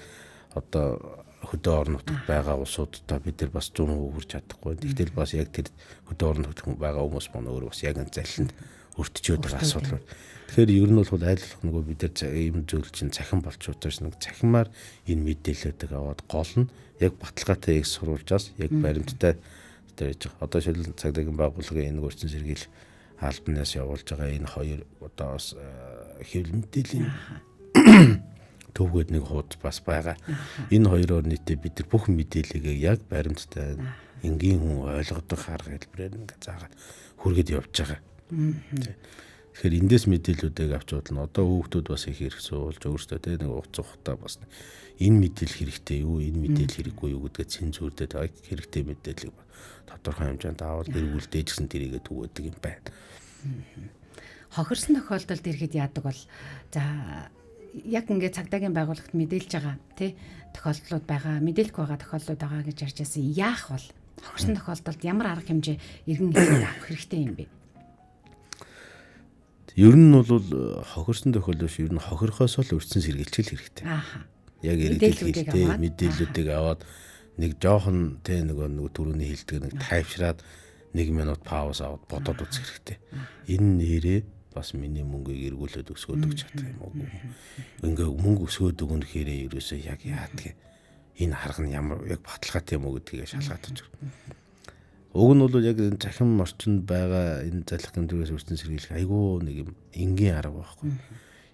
одоо хөдөө орон нутагт байгаа улсуудтай бид нар бас 100% хүрч чадахгүй. Тэгтэл бас яг тэр хөдөө орон нутагт байгаа хүмүүс маань өөрөө бас яг энэ заллинд өртчөөд байгаа асуудал. Тэгэхээр ер нь бол айлчлах нөгөө бид нар ийм зүйл чинь цахим болчихвол нэг цахимаар энэ мэдээлэлүүдийг аваад гол нь яг баталгаатай их сурвалжаас яг баримттай дээр яж. Одоо шилэн цагдаагийн байгууллагын энэ урьдчилан сэргийлэх албанаас явуулж байгаа энэ хоёр одоо бас хэвлэл мэдээллийн төвгөд нэг хуудас бас байгаа. Энэ хоёроор нийтээ бид нар бүх мэдээллийг яг баримттай энгийн хүн ойлгодог арга хэлбэрээр ингээ заагаад хүргээд явж байгаа. Тэгэхээр эндээс мэдээллүүдийг авч удаа одоо хүүхдүүд бас их хэрэг суулж өөрсдөө тэ нэг уц ухтаа бас энэ мэдээлэл хэрэгтэй юу, энэ мэдээлэл хэрэггүй юу гэдгээ цензурдээд хэрэгтэй мэдээллийг тодорхой хэмжээнд аваад эргүүлдэж гэсэн тэрийгэ түгээдэг юм байна. Хохирсон тохиолдолд ирэхэд яадаг бол за яг ингээд цагдаагийн байгууллагт мэдээлж байгаа тий тохиолдлууд байгаа, мэдээлэхгүй байгаа тохиолдлууд байгаа гэж ярьж байсан. Яах бол хохирсон тохиолдолд ямар арга хэмжээ иргэн хэлээд авах хэрэгтэй юм бэ? Ер нь бол хохирсон тохиолдолд ер нь хохирохоос л урьдчилан сэргийлчихэл хэрэгтэй. Яг эргэлттэй мэдээллүүдийг аваад нэг жоохон тий нөгөө түрүүний хэлдэг нэг тайвшраад 1 минут пауз аваад бодоод үзэх хэрэгтэй. Энэ нэрээ бас миний мөнгийг эргүүлээд өсгөөд өгч чадах юм уу? Ингээ мөнгө өсгөөд өгнөхээрээ ерөөсөө яг яадаг энэ харга нь ямар яг баталгаатай юм уу гэдгийг шалгаад өгч. Уг нь бол яг энэ цахим орчинд байгаа энэ залхах гэмтрээс урьдчилан сэргийлэх айгүй нэг юм энгийн арга байхгүй.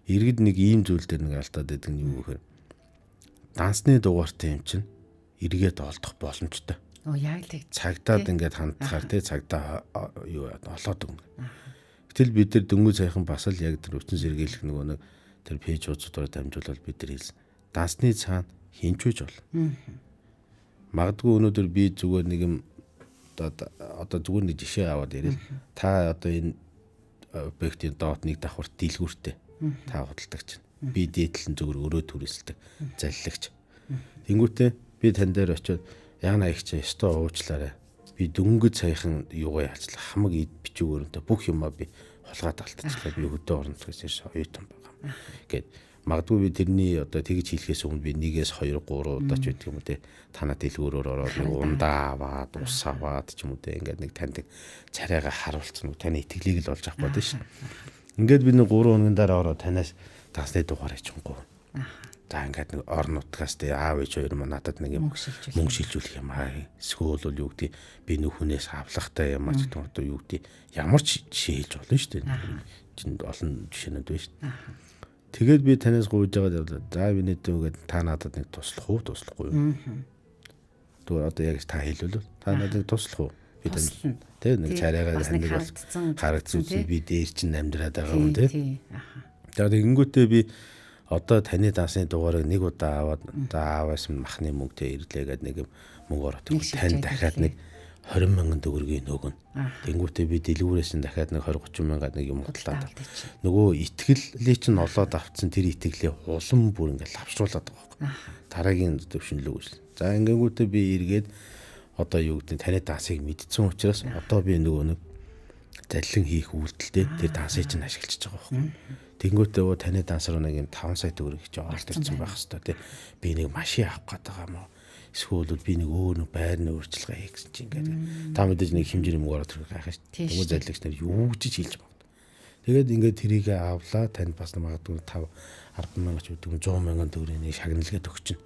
Иргэд нэг ийм зүйл дээр нэг алдаад байдаг нь юу гэхээр дансны дугаартай юм чинь эргээд олдох боломжтой. Яг л цагдаад ингээд хандхаар тий цагдаа юу олоод өгнө. Гэтэл бид нар дөнгөж сайхан бас л яг тэр урьдчилан сэргийлэх нөгөө нэг тэр пэйж хуудсуудаар дамжуулаад бид нар хэлсэн. Дансны цаана хинчвэж бол. Магадгүй өнөөдөр би зүгээр нэг юм одоо зүгээр нэг жишээ аваад ярил. Та одоо энэ объектын доод нэг давхарт дийлгүүртэй та худалдаг чинь. Би дээдлэн зүгээр өрөө түрээсэлдэг заллагч. Тэнгүүтээ би тань дээр очиод яана их чи өстөө уучлаарай. Би дөнгөж саяхан юугаа яалцлаа хамаг бичүүгээрэнтэй бүх юмаа би хулгаад алдчихлаа. Би хөдөө орон нутгаас ирсэн оюутан байгаа. Гэт магадгүй би тэрний одоо тэгж хэлэхээс өмнө би 1-2 3 удаа ч гэдэг юм уу те танаа дэлгүүрөөр ороод нэг ундаа аваад ус аваад ч юм уу те ингээд нэг танд царайгаа харуулсан уу таны итгэлийг л олж авах гээд шин. Ингээд би нэг 3 хоногийн дараа ороод танаас тасны дугаар хийчихгүй. За ингээд нэг орон нутгаас те аав ээж хоёр маа надад нэг юм мөнгө шилжүүлэх юм аа. Эсвэл бол юу гэдэг би нөхөнөөс авлахтай юм аа ч гэдэг одоо юу гэдэг ямар ч жишээ хэлж болно шүү дээ. Чинд олон жишээнүүд байна шүү. Тэгээд би танаас гуйж байгаа за би нэтэвгээд та надад нэг туслах уу туслахгүй юу? Тэгвэл одоо яг та хэлвэл та надад туслах уу? Би тань тэ нэг царайгаа ханддаг бол харагдсан би дээр чинь амьдраад байгаа юм тэ. Тэгээд ингэнгүүтээ би одоо таны дансны дугаарыг нэг удаа аваад за ааваас махны мөнгөтэй ирлээгээд нэг юм мөнгө ороод тань дахиад нэг 20 мянган төгрөгийг нөгөн. Тэнгүүтээ би дэлгүүрээс нь дахиад нэг 20-30 мянгаад нэг юм худалдаад. Нөгөө итгэлээ чинь олоод авцсан тэр итгэлээ улам бүр ингээл авшруулад байгаа байхгүй. Дараагийн төвшинлөө үзлээ. За ингэнгүүтээ би эргээд одоо юу гэдэг таны дансыг мэдсэн учраас одоо би нөгөө нэг заллин хийх үйлдэлтэй тэр дансыг чинь ашиглаж байгаа байхгүй. Тэнгүүтээ таны данс руу нэг юм 5 сая төгрөг гэж оролт ирсэн байх хэвээр тий. Би нэг машин авах гээд байгаа юм уу? Эсвэл би нэг өөр нэг байрны өөрчлөлт хийх гэсэн чинь ингээд та мэдээж нэг хэмжээ юм ороод ирэх гайхаж. Тэгвэл заллагч нар юу ч хэлж магад. Тэгээд ингээд тэрийг авлаа танд бас магадгүй 5 10 мянга ч үгүй 100 мянган төгрөгийн нэг шагналгээд өгч чинь.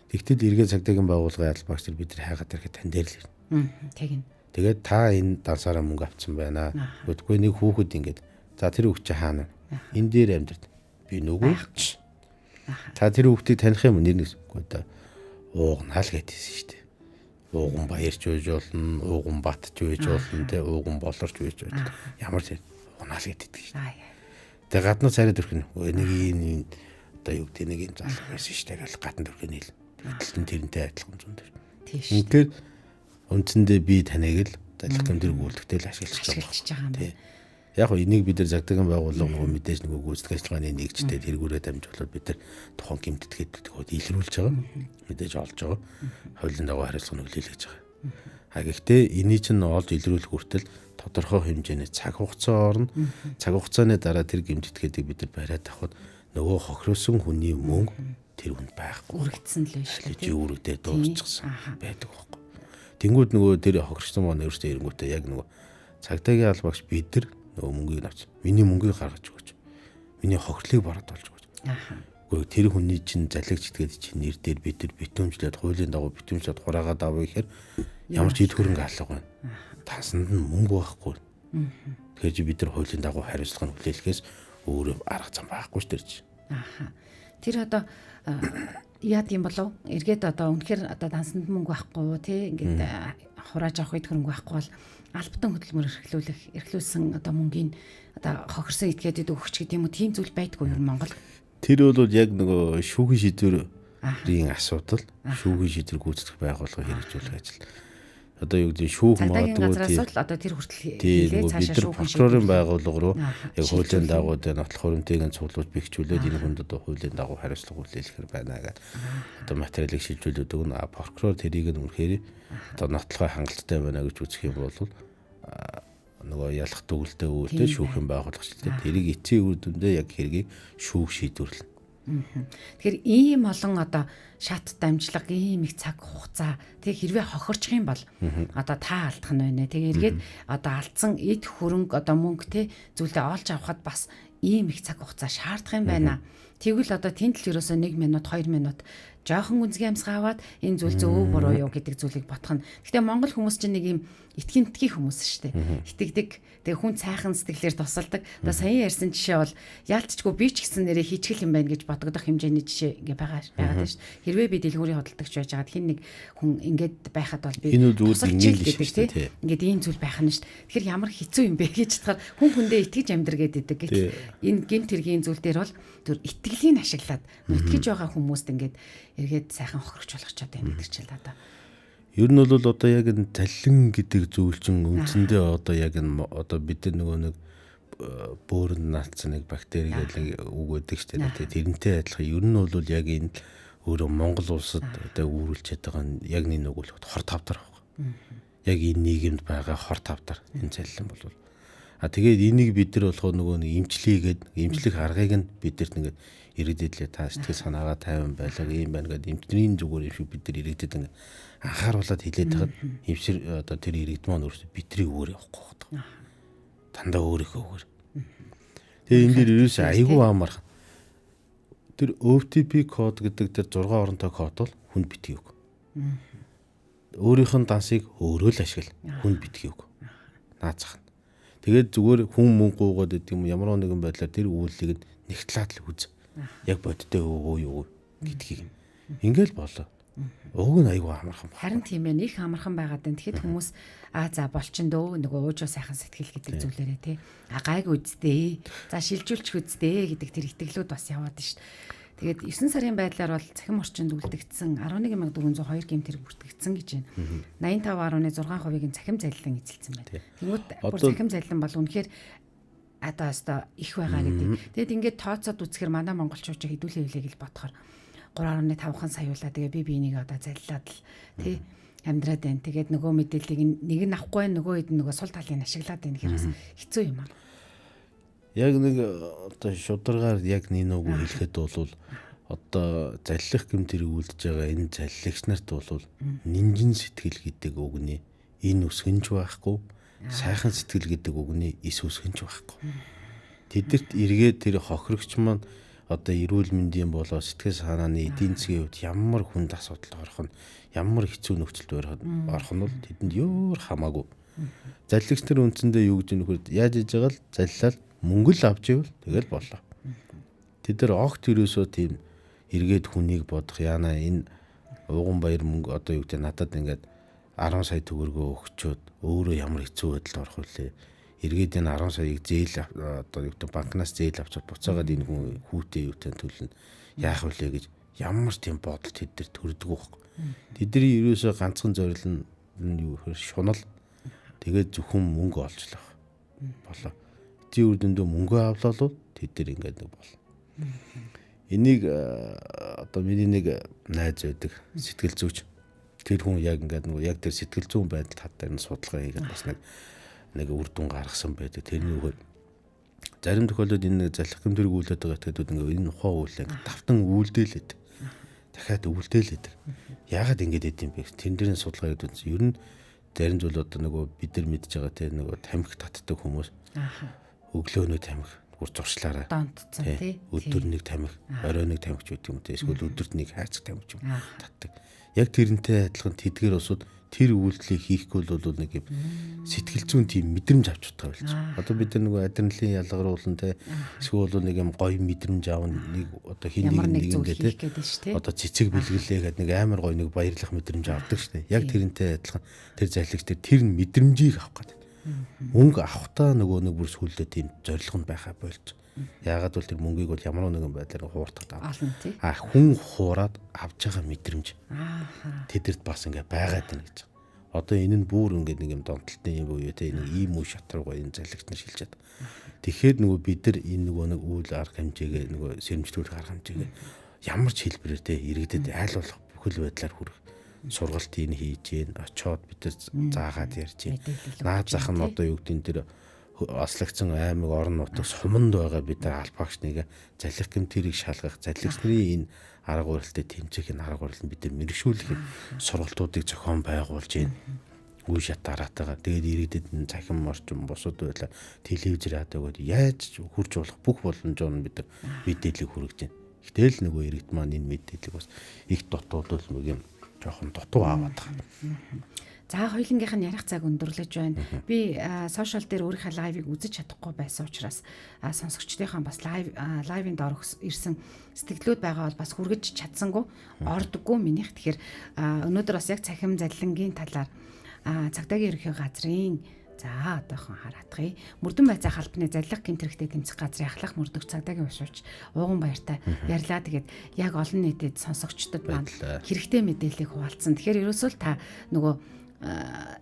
Тэгтэл эргээд цагдаагийн байгууллагын албаагч нар бид нар хайгаад ирэхэд тань дээр л ирнэ. Тэгнь. Тэгээд та энэ дансаараа мөнгө авцсан байна. Гэхдээ нэг хүүхэд ингээд за тэр хүүхд чи хаана? Энэ дээр амьдрал. Би нөгөө ч. Та тэр хүүхдийг таних юм нэр нэггүй да. Уугнаал гэдээсэн шүү дээ. Ууган баярч үйж болно, ууган батч үйж болно, тэ ууган болорч үйж болно. Ямар тийм уугнаал гэдэг шүү дээ. Тэгээ гаднаа царай дөрөх нэг ийм одоо юу гэдэг нэг юм залуу байсан шүү дээ. Гал гатан дөрөх нийл. Тэгэлтэн тэрнтэй адилхан зүүн дээр. Тийм. Тэгэхээр үндсэндээ би таныг л залах гэмтэр гүйлдэхтэй л ашиглаж байгаа юм байна. Яг нь энийг бид нар загдаган байгууллага мэдээж нэг гүйцэтгэх ажиллагааны нэгжтэй тэргүүрээ дамжуулаад бид нар тухайн гэмтэтгээд төгөөд илрүүлж байгаа. Мэдээж олж байгаа. Хуулийн дагуу хариуцлага нөлөөлж байгаа. Гэхдээ энийг чинь олж илрүүлэх хүртэл тодорхой хэмжээний цаг хугацаа орно. Цаг хугацааны дараа тэр гэмтэтгээдийг бид нар бариад авахд нөгөө хохироосон хүний мөнгө тэр хүнд байхгүй. Үргэлжсэн л байж шүү дээ. Үүрэгдээ дуусчихсан байдаг байхгүй. Тэнгүүд нөгөө тэр хохирсон маань өөртөө ирэнгүүтээ яг нөгөө цагдаагийн албаагч бид нар нөгөө мөнгийг авч миний мөнгийг гаргаж өгөөч. Миний хохирлыг бараад болж өгөөч. Гэхдээ тэр хүний чинь залгиж итгээд чинь нэр дээр бид нар битүүмжлээд хуулийн дагуу битүүмжлээд хураагаад авъя гэхээр ямар ч ид хөрөнгө алга байна. Тасанд нь мөнгө байхгүй. Тэгэхээр чи бид нар хуулийн дагуу хариуцлага хүлээлгээс өөрөө арга зам байхгүй шүү дээ. Тэр одоо яад юм болов? Эргээд одоо үнэхээр одоо дансанд мөнгө байхгүй тий ингээд хурааж авах ид хөрөнгө байхгүй бол албатан хөдөлмөр эрхлүүлсэн одоо мөнгөний одоо хохирсон этгээдэд өгч гэдэг юм уу тийм зүйл байдгүй юу Монгол? Тэр бол яг нөгөө шүүхийн шийдвэрийн асуудал, шүүхийн шийдвэр гүйцэтгэх байгууллага хэрэгжүүлэх ажил. Одоо юу гэдэг шүүх магадгүй одоо тэр хүртэл хийлээ цаашаа шүүх прокурорын байгууллага руу яг хуулийн дагуу дээр нотлох хуримтыг цуглуулж бэхжүүлээд энэ хүнд одоо хуулийн дагуу хариуцлага хүлээлгэх байна гэдэг. Одоо материалыг шилжүүлээд өгнө. Прокурор тэрийг нь үнэхээр одоо нотлохой хангалттай байна гэж үзэх юм бол нөгөө ялах төгөлтэй үүдээ шүүхийн байгууллагчлалтай тэрийг эцсийн үр дүндээ яг хэргийг шүүх шийдвэрлэнэ. Тэгэхээр ийм олон одоо шат дамжлага ийм их цаг хугацаа тэг хэрвээ хохирчих юм бол одоо та алдах нь байна. Тэг эргээд одоо алдсан эд хөрөнгө одоо мөнгө те зүйлээ олж авахад бас ийм их цаг хугацаа шаардах юм байна. Тэгвэл одоо тэнд л ерөөсөө 1 минут 2 минут жоохон үнцгий амсгаа аваад энэ зүйл зөв буруу юу гэдэг зүйлийг бодох нь. Гэтэ Монгол хүмүүс чинь нэг юм итгэмтгий хүмүүс шүү дээ. Итгэдэг. Тэгээ хүн цайхан сэтгэлээр тусалдаг. Одоо саяхан ярьсан жишээ бол яалтчгүй би ч гэсэн нэрээ хийчихэл юм байна гэж бодогдох хэмжээний жишээ ингээ байгаа шүү. Хэрвээ би дэлгүүрийн хөдөлгөгч байж байгаад хин нэг хүн ингээд байхад бол би тусалж ил гэдэг тийм. Ингээд ийм зүйл байх нь шүү. Тэгэхээр ямар хэцүү юм бэ гэж бодохоор хүн хүндээ итгэж амьдргээд идэг. Гэтэл энэ гэмт хэргийн зүйл дээр бол түр итгэлийг ашиглаад итгэж байгаа хүмүүст ингээд эргээд сайхан хохирч болгочоод байна гэдэг чинь одоо. Ер нь бол одоо яг энэ таллин гэдэг зүйл чинь үндсэндээ одоо яг энэ одоо бид нөгөө нэг бөөрөнд наалцсан нэг бактери гэдэг үг өгдөг шүү дээ. Тэрнтэй адилхан ер нь бол яг энэ өөрөө Монгол улсад одоо үүрүүлж байгаа нь яг нэг үг л хор тавдар байна. Яг энэ нийгэмд байгаа хор тавдар энэ заллин бол. Тэгээд энийг бид нар болохоо нөгөө нэг эмчлэх аргыг нь бидэрт ингээд иргэдэдлээ та сэтгэл санаагаа тайван байлга юм байна гэдэг эмчнэрийн зүгээр юм шиг бид нар иргэдэд ингээд анхааруулад хэлээд тахад эмчэр одоо тэр иргэд маань өөрсдөө бидрийг өөр явахгүй байна. Дандаа өөрийнхөө өөр. Тэгээ энэ дэр ерөөсөө айгүй амархан. Тэр OTP код гэдэг тэр 6 оронтой код бол хүнд битгий үг. Өөрийнх нь дансыг өөрөө л ашигла. Хүнд битгий үг. Наацах нь. Тэгээд зүгээр хүн мөнгө гуугаад гэдэг юм ямар нэгэн байдлаар тэр үйлийг нэгтлаад л үз. Яг бодтой өвөө юу гэдгийг. Ингээл болоо. Уг нь айгүй амархан. Харин тийм ээ их амархан байгаад байна. Тэгэхэд хүмүүс за болчин дөө нөгөө уужуу сайхан сэтгэл гэдэг зүйлээрээ тий. Гайг үздээ. За шилжүүлчих үздээ гэдэг тэр итгэлүүд бас яваад шүү дээ. Тэгээд 9 сарын байдлаар бол цахим орчинд үлдэгдсэн 11402 гэмт хэрэг бүртгэгдсэн гэж байна. 85.6%-ийн цахим залилан эзэлсэн байна. Тэгмүүд бүр цахим залилан бол үнэхээр одоо их байгаа гэдэг. Тэгэд ингээд тооцоод үзэхээр манай монголчууд хэдүүлээ хилээг л бодохоор 3.5 саяулаа тэгээ би биенийг одоо заллаад л тий амьдраад байна. Тэгээд нөгөө мэдээллийг нэг нь авахгүй нөгөө хэд нөгөө сул талын ашиглаад байна гэхээс хэцүү юм аа. Яг нэг одоо шударгаар яг нэг үгүй хэлэхэд бол одоо заллих гэмтэрийг үлдэж байгаа энэ залливч нарт бол нинжин сэтгэл гэдэг үгний энэ үсгэнж байхгүй, сайхан сэтгэл гэдэг үгний эс үсгэнж байхгүй. Тэдэрт эргээд тэр хохирогч маань одоо эрүүл мэндийн болоо сэтгэл санааны эдийн засгийн хувьд ямар хүнд асуудалд орох нь ямар хэцүү нөхцөлд орох нь бол тэдэнд ёор хамаагүй. Залливч нар үндсэндээ юу гэж нөхөд яаж иж байгаа л заллал мөнгө л авч ивэл тэгэл болоо. Тэд нар огт ерөөсөө тийм эргээд хүнийг бодох яана энэ ууган баяр мөнгө одоо юу гэдэг надад ингээд 10 сая төгрөгөө өгчөөд өөрөө ямар хэцүү байдалд орох вүлээ. Эргээд энэ 10 саяыг зээл одоо юу гэдэг банкнаас зээл авчаад буцаагаад энэ хүн хүүтэй юутай төлнө. Яах вүлээ гэж ямар тийм бодол тэд нар төрдөг байхгүй. Тэдний ерөөсөө ганцхан зорилго нь юу гэхээр шунал. Тэгээд зөвхөн мөнгө олжлох болоо. Эцсийн үр дүндээ мөнгө авлаа тэд нар ингээд нэг бол. Энийг одоо миний нэг найз байдаг сэтгэл зүйч. Тэр хүн яг ингээд нөгөө яг тэр сэтгэл зүйн байдал таттай энэ судалгаа хийгээд бас нэг үр дүн гаргасан байдаг. Тэрний үгээр зарим тохиолдолд энэ залхах гэмтэрийг үйлдээд байгаа этгээдүүд ингээд энэ ухаан үйлээ ингээд давтан үйлдээлээд дахиад үйлдээлээд. Яагаад ингэж идэм бэ? Тэн дээрийн судалгаа хийдэг. Ер нь зарим зүйл одоо нөгөө бид нар мэдж байгаа те нөгөө тамхи татдаг хүмүүс. Өглөөнөө тамхи бүр зуршлаараа донтцсон тий. Өдөр нэг тамхи, орой нэг тамхи ч үгүй юм те. Эсвэл өдөрт нэг хайцаг тамхи ч юм татдаг. Яг тэрнтэй адилхан тэдгээр усуд тэр үйлдэлийг хийхгүй бол нэг юм сэтгэл зүйн тийм мэдрэмж авч утгаа болж. Одоо бид нар нөгөө адреналин ялгаруулсан те. Эсвэл нэг юм гоё мэдрэмж аавн нэг одоо хин нэг ингээд те. Одоо цэцэг бэлгэлээ гэдэг нэг амар гоё нэг баярлах мэдрэмж авдаг штэ. Яг тэрнтэй адилхан тэр залхигч тэр мэдрэмжийг авах гэдэг. Мөнгө авахтаа нөгөө нэг бүр сүлдээ тийм зорилго нь байхаа болж. Яагаад бол тэр мөнгийг бол ямар нэгэн байдлаар хууртаад авах. Хүн хуураад авч байгаа мэдрэмж. Тэдэрт бас ингээ байгаад байна гэж. Одоо энэ нь бүр ингээ нэг юм донтолтын юм буюу те нэг ийм үе шатруугаа энэ залхигч нар шилж чад. Тэгэхээр нөгөө бид нар энэ нөгөө нэг үйл арга хэмжээгээ нөгөө сэрэмжлүүлэх арга хэмжээгээ ямар ч хэлбэрээр те иргэдэд айл болох бүхэл байдлаар хүрэх. Сургалтыг хийж гин очоод бид заагаад ярьж гин. Наад зах нь одоо юу гэдэг нь тэр ослогцсон аймаг орон нутаг суманд байгаа бид нар албаагч нэг залхих гэмтэрийг шалгах залхигч нарын энэ арга барилтай тэмцэх энэ арга барил нь бид нар мэрэгшүүлэх сургалтуудыг зохион байгуулж гин. Үе шат дараатайгаа тэгээд иргэдэд цахим орчин бусад байла телевизээр хадаад яаж хурж болох бүх боломжоор нь бид нар мэдээлэл хүргэж гин. Гэтэл нөгөө иргэд маань энэ мэдээллийг бас их дутуулвал нэг юм жоохон дутуу аваад байгаа. За хоёулынгийнх нь ярих цаг өндөрлөж байна. Би сошиал дээр өөрийнхөө лайвыг үзэж чадахгүй байсан учраас сонсогчдынхаа бас лайвын доор ирсэн сэтгэлүүд байгаа бол бас хүргэж чадсангүй ордоггүй минийх. Тэгэхээр өнөөдөр бас яг цахим заллингийн талаар цагдаагийн ерөнхий газрын за одоохон хараадгая. Мөрдөн байцаа халбаны заллах гэмтэрхтэй тэмцэх газрын ахлах мөрдөгч цагдаагийн ушууч ууган баяртай ярьлаа. Тэгээд яг олон нийтэд сонсогчдод маань хэрэгтэй мэдээллийг хуваалцсан. Тэгэхээр ерөөсөө та нөгөө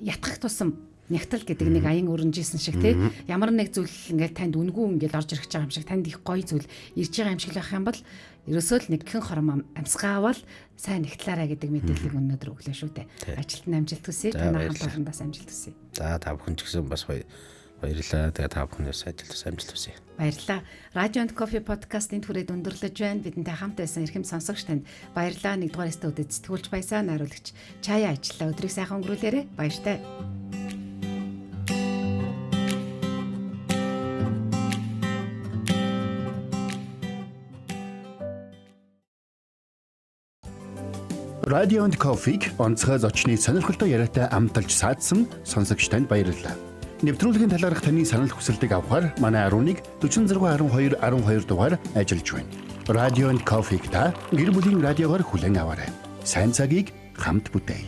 ятгах тусам нягтал гэдэг нэг аян өрнжсэн шиг тий ямар нэг зүйл ингээл танд үнгүй ингээл орж ирэх байгаа юм шиг танд их гоё зүйл ирж байгаа юм шиг л байх юм бол ерөөсөө л нэгхэн хором амсгаавал сайн нэгтлаарай гэдэг мэдээллийг өнөөдөр өглөө шүү дээ. Ажилтны амжилт хүсье. Танай хамт олондоос амжилт хүсье. За та бүхэн ч гэсэн бас баярлалаа. Тэгээ та бүхнээс ажилтнаас амжилт хүсье. Баярлалаа. Радио and Coffee podcast-ийн түрээд өндөрлөж байна. Бидэнтэй хамт байсан эрхэм сонсогч танд баярлалаа. Нэгдүгээр студид сэтгүүлч Баясаа найруулагч Чая ажиллаа. Өдрийг сайхан өнгөрүүлээрэй. Баяртай. Radio and Coffee онцгой зочны сонирхолтой яриатай амталж саадсан сонсогч танд баярлалаа. Нэвтрүүлгийн талаарх таны санал хүсэлтийг авахар манай 11 46 12 12 дугаар ажиллаж байна. Radio and Coffee та гэр бүлийн радиогоор хүлээн аваарай. Сайн цагийг хамт бүтээе.